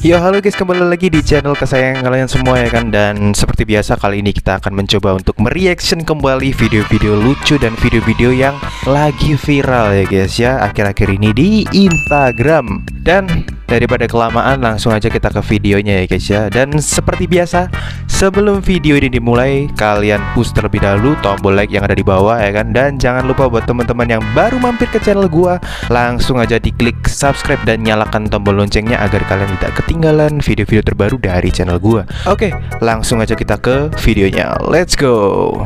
Yo, halo guys, kembali lagi di channel kesayangan kalian semua ya kan. Dan seperti biasa kali ini kita akan mencoba untuk mereaction kembali video-video lucu dan video-video yang lagi viral ya guys ya, akhir-akhir ini di Instagram. Dan daripada kelamaan, langsung aja kita ke videonya ya guys ya. Dan seperti biasa, sebelum video ini dimulai, kalian push terlebih dahulu tombol like yang ada di bawah ya kan. Dan jangan lupa buat teman-teman yang baru mampir ke channel gua, langsung aja diklik subscribe dan nyalakan tombol loncengnya agar kalian tidak ketinggalan video-video terbaru dari channel gua. Oke, langsung aja kita ke videonya. Let's go.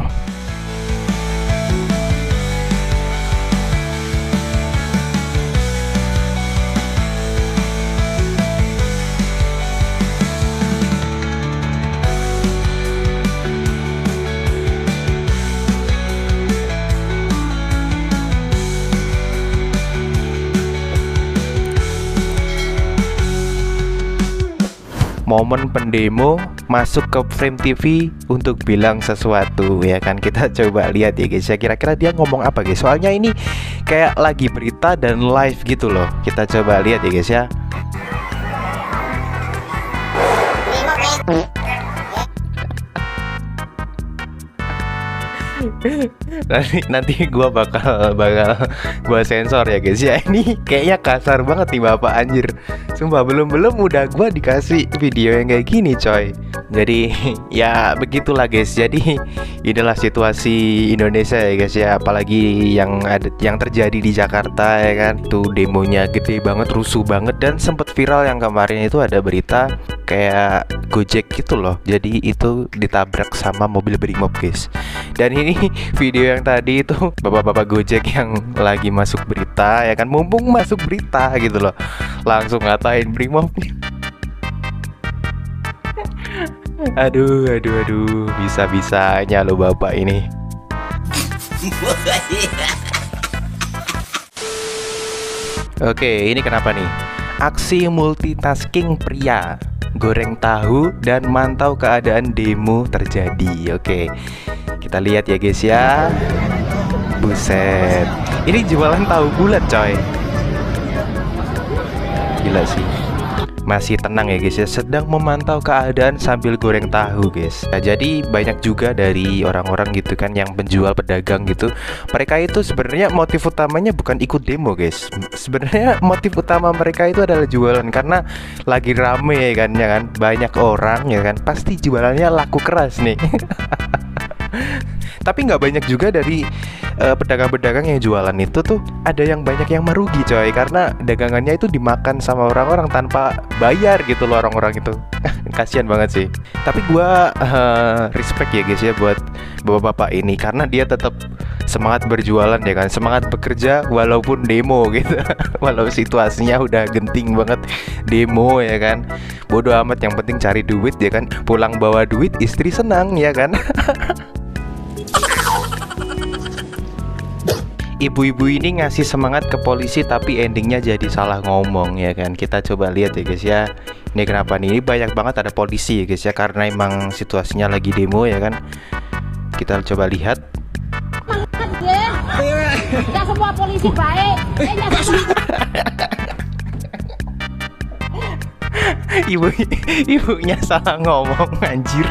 Momen pendemo masuk ke Frame TV untuk bilang sesuatu ya kan. Kita coba lihat ya guys ya, kira-kira dia ngomong apa guys. Soalnya ini kayak lagi berita dan live gitu loh. Kita coba lihat ya guys ya. Nanti gua bakal gua sensor ya guys ya. Ini kayaknya kasar banget nih bapak, anjir. Sumpah, belum udah gua dikasih video yang kayak gini coy. Jadi ya begitulah guys. Jadi inilah situasi Indonesia ya guys ya. Apalagi yang terjadi di Jakarta ya kan. Tuh demonya gede banget, rusuh banget. Dan sempet viral yang kemarin itu ada berita kayak Gojek gitu loh. Jadi itu ditabrak sama mobil Brimob guys. Dan ini video yang tadi itu bapak-bapak Gojek yang lagi masuk berita ya kan. Mumpung masuk berita gitu loh, langsung ngatain Brimob. Aduh, bisa-bisanya lo bapak ini. Oke, ini kenapa nih? Aksi multitasking pria, goreng tahu dan mantau keadaan demo terjadi. Oke, kita lihat ya guys ya. Buset, ini jualan tahu bulat coy. Gila sih. Masih tenang ya guys ya, sedang memantau keadaan sambil goreng tahu guys. Nah, jadi banyak juga dari orang-orang gitu kan, yang penjual pedagang gitu. Mereka itu sebenarnya motif utamanya bukan ikut demo guys. Sebenarnya motif utama mereka itu adalah jualan, karena lagi rame ya kan, banyak orang ya kan, pasti jualannya laku keras nih. Tapi nggak banyak juga dari pedagang-pedagang yang jualan itu tuh, ada yang banyak yang merugi coy, karena dagangannya itu dimakan sama orang-orang tanpa bayar gitu loh orang-orang itu. Kasian banget sih. Tapi gua respect ya guys ya buat bapak-bapak ini, karena dia tetap semangat berjualan ya kan, semangat bekerja walaupun demo gitu. Walau situasinya udah genting banget, demo ya kan, bodoh amat, yang penting cari duit ya kan. Pulang bawa duit, istri senang ya kan. Ibu-ibu ini ngasih semangat ke polisi tapi endingnya jadi salah ngomong ya kan. Kita coba lihat ya guys ya. Ini kenapa nih? Ini banyak banget ada polisi ya guys ya, karena emang situasinya lagi demo ya kan. Kita coba lihat. Tidak semua polisi baik. Ibunya salah ngomong, anjir.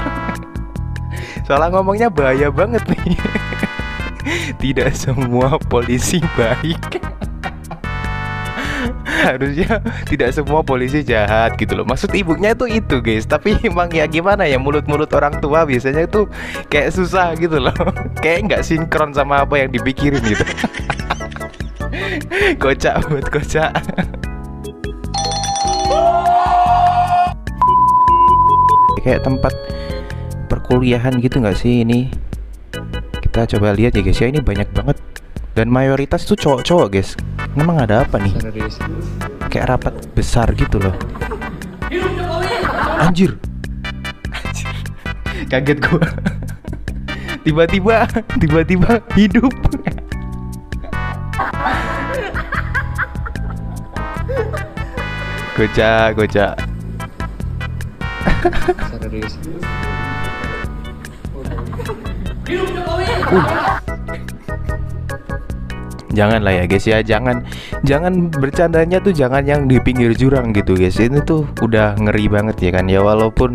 Salah ngomongnya bahaya banget nih. Tidak semua polisi baik. Harusnya tidak semua polisi jahat gitu loh. Maksud ibunya itu guys. Tapi emang ya gimana ya, mulut-mulut orang tua biasanya itu kayak susah gitu loh. Kayak nggak sinkron sama apa yang dipikirin gitu. Kocak buat kocak. Kayak tempat perkuliahan gitu nggak sih ini? Kita coba lihat ya guys ya, ini banyak banget dan mayoritas tuh cowok-cowok guys. Memang ada apa nih? Kayak rapat besar gitu loh. Anjir. Kaget gua. Tiba-tiba hidup. Gocak. Jangan lah ya guys ya, jangan bercandanya tuh jangan yang di pinggir jurang gitu guys. Ini tuh udah ngeri banget ya kan ya, walaupun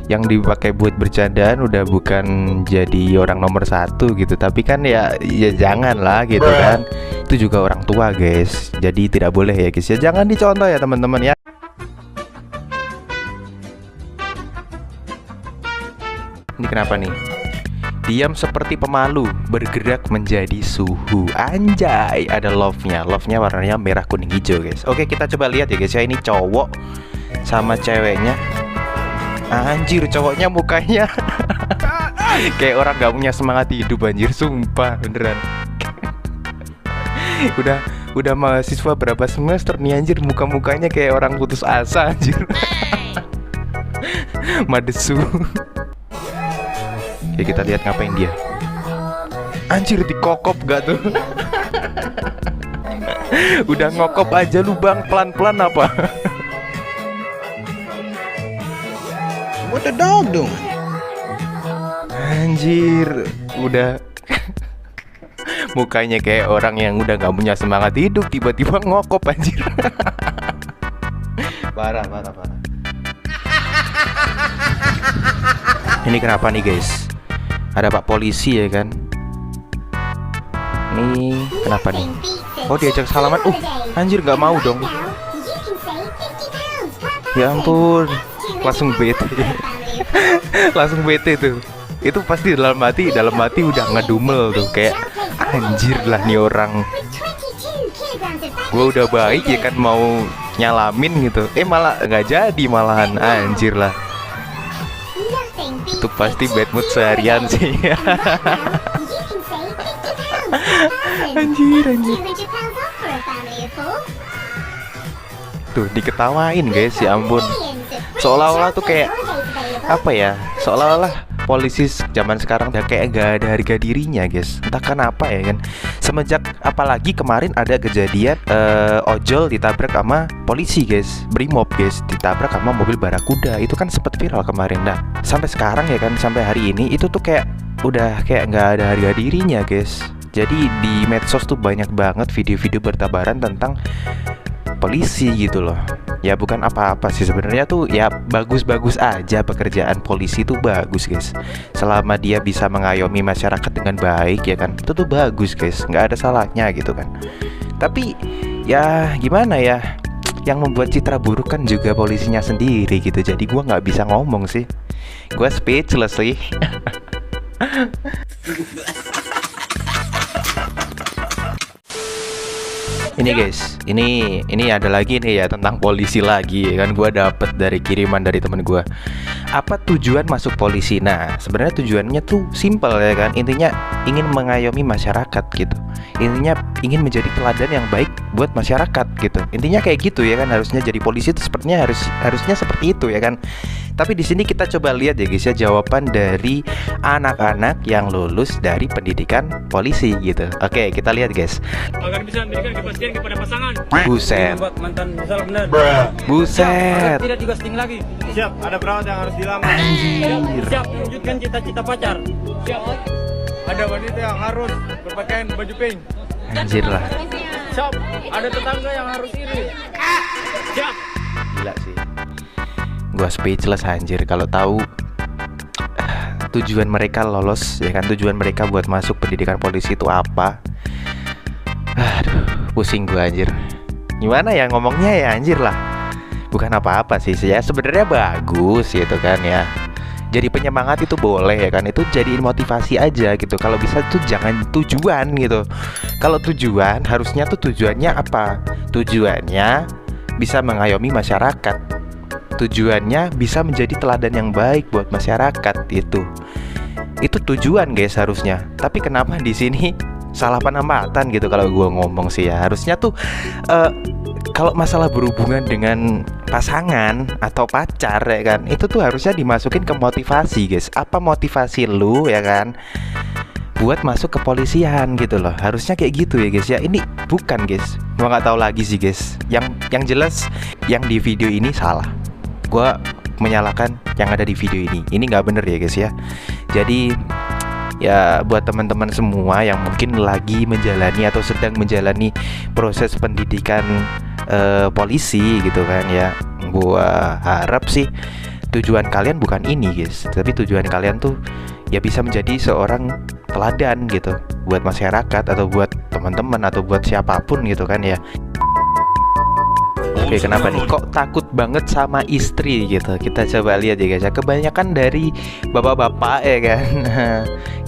yang dipakai buat bercandaan udah bukan jadi orang nomor satu gitu, tapi kan ya jangan lah gitu kan. Itu juga orang tua guys, jadi tidak boleh ya guys ya, jangan dicontoh ya teman-teman ya. Ini kenapa nih? Diam seperti pemalu, bergerak menjadi suhu. Anjay, ada love-nya. Love-nya warnanya merah, kuning, hijau guys. Oke, kita coba lihat ya guys ya. Ini cowok sama ceweknya. Anjir, cowoknya mukanya kayak orang gak punya semangat hidup anjir. Sumpah, beneran. Udah mahasiswa berapa semester nih anjir, muka-mukanya kayak orang putus asa anjir. Madesu. Oke, kita lihat ngapain dia. Anjir, dikokop gak tuh? Udah ngokop aja lu bang, pelan-pelan apa? What the dog doing? Anjir, udah mukanya kayak orang yang udah gak punya semangat hidup, tiba-tiba ngokop anjir. Parah. Ini kenapa nih guys? Ada pak polisi ya kan? Nih kenapa nih? Oh, diajak salaman. Anjir, gak mau dong. Ya ampun, langsung bete. Langsung bete tuh. Itu pasti dalam hati udah ngedumel tuh, kayak anjir lah nih orang. Gua udah baik ya kan, mau nyalamin gitu, malah nggak jadi malahan. Anjir lah. Itu pasti bad mood seharian sih. Anjir. Tuh diketawain guys, ya ampun. Seolah-olah tuh kayak apa ya? Seolah-olah polisi zaman sekarang udah kayak gak ada harga dirinya guys. Entah kenapa ya kan. Semenjak apalagi kemarin ada kejadian ojol ditabrak sama polisi guys, Brimob guys, ditabrak sama mobil Barakuda. Itu kan sempat viral kemarin. Nah, sampai sekarang ya kan, sampai hari ini itu tuh kayak udah kayak nggak ada harga dirinya guys. Jadi di medsos tuh banyak banget video-video bertabaran tentang polisi gitu loh. Ya bukan apa-apa sih sebenarnya tuh, ya bagus-bagus aja pekerjaan polisi tuh bagus guys. Selama dia bisa mengayomi masyarakat dengan baik ya kan, itu tuh bagus guys, nggak ada salahnya gitu kan. Tapi ya gimana ya, yang membuat citra buruk kan juga polisinya sendiri gitu. Jadi gua nggak bisa ngomong sih, gua speechless sih. Ini guys, ini ada lagi nih ya tentang polisi lagi ya kan. Gua dapet dari kiriman dari temen gua. Apa tujuan masuk polisi? Nah, sebenarnya tujuannya tuh simple ya kan. Intinya ingin mengayomi masyarakat gitu. Intinya ingin menjadi teladan yang baik buat masyarakat gitu. Intinya kayak gitu ya kan. Harusnya jadi polisi itu sepertinya harusnya seperti itu ya kan. Tapi di sini kita coba lihat ya guys ya, jawaban dari anak-anak yang lulus dari pendidikan polisi gitu. Oke, kita lihat guys. Agar bisa memberikan kepastian kepada pasangan. Buset. Membuat mantan misal benar. Buset. Tidak digosting lagi. Siap, ada perawat yang harus dilamar. Siap mewujudkan cita-cita pacar. Siap. Ada wanita yang harus berpakaian baju pink. Anjir lah. Siap. Ada tetangga yang harus iri. Siap. Gila sih. Gua speechless anjir kalau tahu tujuan mereka lolos ya kan, tujuan mereka buat masuk pendidikan polisi itu apa. Aduh, pusing gua anjir. Gimana ya ngomongnya ya anjir lah. Bukan apa-apa sih ya, sebenarnya bagus gitu kan ya. Jadi penyemangat itu boleh ya kan, itu jadi motivasi aja gitu. Kalau bisa tuh jangan tujuan gitu. Kalau tujuan harusnya tuh tujuannya apa? Tujuannya bisa mengayomi masyarakat. Tujuannya bisa menjadi teladan yang baik buat masyarakat itu. Itu tujuan guys harusnya. Tapi kenapa di sini salah penempatan gitu kalau gua ngomong sih ya. Harusnya tuh kalau masalah berhubungan dengan pasangan atau pacar ya kan, itu tuh harusnya dimasukin ke motivasi guys. Apa motivasi lu ya kan buat masuk ke polisian gitu loh. Harusnya kayak gitu ya guys ya. Ini bukan guys. Gua nggak tahu lagi sih guys. Yang jelas yang di video ini salah. Gua menyalahkan yang ada di video ini. Ini nggak bener ya guys ya. Jadi Ya buat teman-teman semua yang mungkin lagi menjalani atau sedang menjalani proses pendidikan polisi gitu kan ya, gua harap sih tujuan kalian bukan ini guys, tapi tujuan kalian tuh ya bisa menjadi seorang teladan gitu buat masyarakat atau buat teman-teman atau buat siapapun gitu kan ya. Oke, kenapa nih kok takut banget sama istri gitu? Kita coba lihat ya guys ya. Kebanyakan dari bapak-bapak ya kan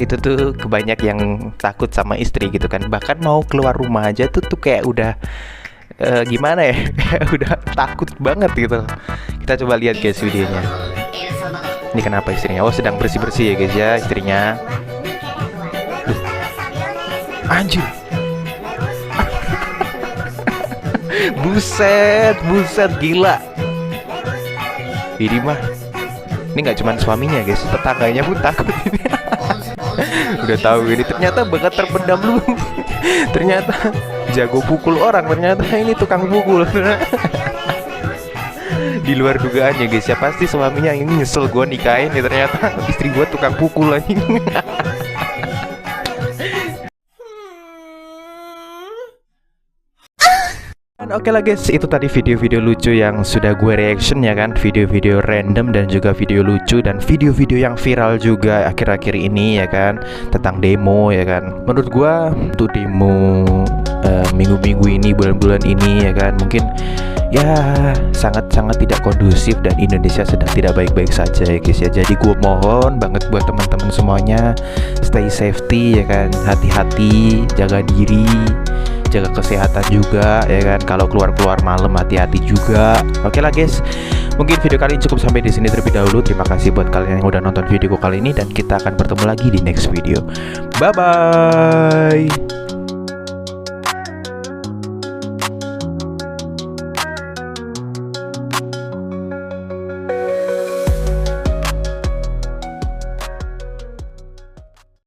itu tuh kebanyak yang takut sama istri gitu kan. Bahkan mau keluar rumah aja tuh kayak udah gimana ya, udah takut banget gitu. Kita coba lihat guys videonya. Ini kenapa istrinya? Oh, sedang bersih-bersih ya guys ya istrinya. Anjir. Buset gila. Ini nggak cuman suaminya guys, tetangganya pun takut ini. Udah tahu ini ternyata bakat terpendam lu. Ternyata jago pukul orang, ternyata ini tukang pukul. Di luar dugaannya guys ya, pasti suaminya ini nyesel gue nikahin ya, ternyata istri gue tukang pukul lagi. Oke lah guys, itu tadi video-video lucu yang sudah gue reaction ya kan, video-video random dan juga video lucu dan video-video yang viral juga akhir-akhir ini ya kan, tentang demo ya kan. Menurut gue untuk demo minggu-minggu ini, bulan-bulan ini ya kan, mungkin ya sangat-sangat tidak kondusif dan Indonesia sedang tidak baik-baik saja ya guys ya. Jadi gue mohon banget buat teman-teman semuanya stay safety ya kan, hati-hati, jaga diri, jaga kesehatan juga ya kan. Kalau keluar malam hati-hati juga. Oke lah guys, mungkin video kali ini cukup sampai di sini terlebih dahulu. Terima kasih buat kalian yang udah nonton videoku kali ini dan kita akan bertemu lagi di next video. Bye bye.